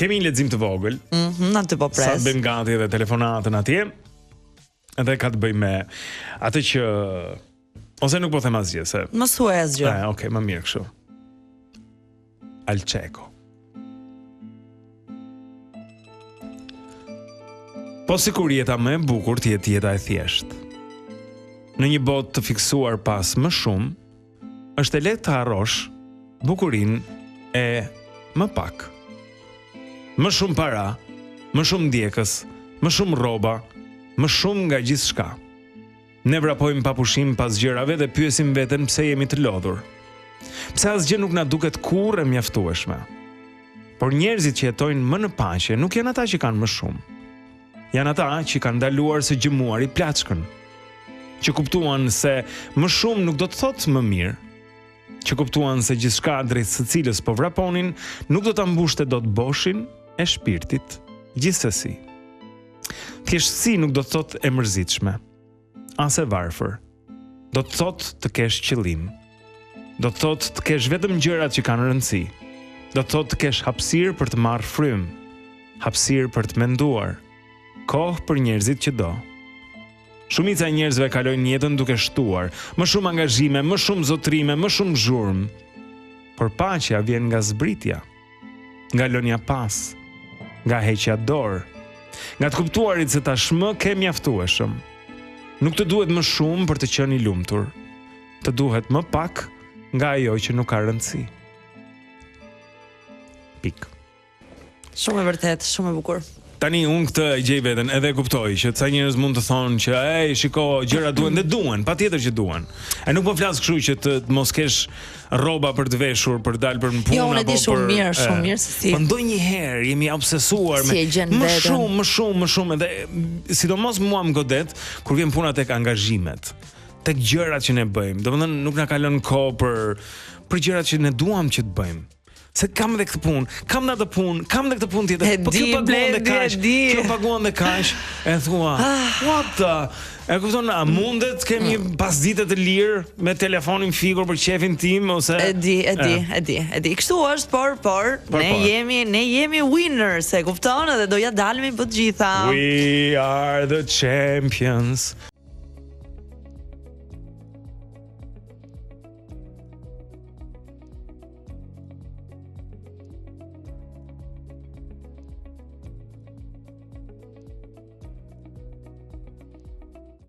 Kemi një lexim të vogël. Aty po pres. Sa bëjmë gati edhe telefonatën atje. Edhe ka të bëjë me atë që ose nuk po them asgjë se. Mos thuaj asgjë. Okej, më mirë kështu. Alçeko. Po sikur jeta më e bukur të jetë jeta e thjeshtë. Në një botë të fiksuar pas më shumë, është e lehtë të harrosh bukurinë e më pak. Më shumë para, më shumë ndjekës, më shumë rroba, më shumë nga gjithçka. Ne vrapojmë pa pushim pas gjërave dhe pyesim veten pse jemi të lodhur. Pse asgjë nuk na duket kurrë e mjaftueshme. Por njerëzit që jetojnë më në paqe nuk janë ata që kanë më shumë. Janë ata që kanë ndaluar së gjëmuari plaçkën, që kuptuan se më shumë nuk do të thotë më mirë, që kuptuan se gjithçka drejt së cilës po vraponin nuk do ta mbushte dot boshin e shpirtit, gjithsesi. Thjeshtësi nuk do të thotë e mërzitshme, as e varfër. Do të thotë të kesh qëllim. Do të thotë të kesh vetëm gjërat që kanë rëndësi. Do të thotë të kesh hapësirë për të marrë frymë, hapësirë për të menduar, kohë për njerëzit që do. Shumica e njerëzve kalojnë jetën duke shtuar, më shumë angazhime, më shumë zotrime, më shumë zhurmë. Por paqja vjen nga zbritja, nga lënia pas, nga heqja dorë, nga të kuptuarit se tashmë ke mjaftueshëm. Nuk të duhet më shumë për të qenë i lumtur. Të duhet më pak nga ajo që nuk ka rëndësi. Pik. Shumë e vërtet, shumë e bukur. Tani unë këtë e gjej veten edhe kuptoj që ca njerëz mund të thonë që shiko, gjëra duhen, patjetër që duhen. E nuk po flas kështu që të mos kesh rroba për të veshur, për të dalë për në punë apo për. Jo, unë e di shumë mirë se si. Po ndonjëherë jemi obsesuar me më shumë edhe sidomos mua më godet kur vjen puna tek angazhimet, tek gjërat që ne bëjmë. Domethënë nuk na ka lënë kohë për gjërat që ne duam që të bëjmë. Se kam dhe këtë punë, kam dhe këtë punë tjetër. Po kjo paguan dhe kaq, kjo paguan dhe kaq. E thua, what the? E kupton, a mundet kemi pasdite të lirë me telefonin fikur për qefin tim ose? E di. Kështu është, por ne jemi winners, e kupton, edhe do ja dalmi për të gjitha. We are the champions.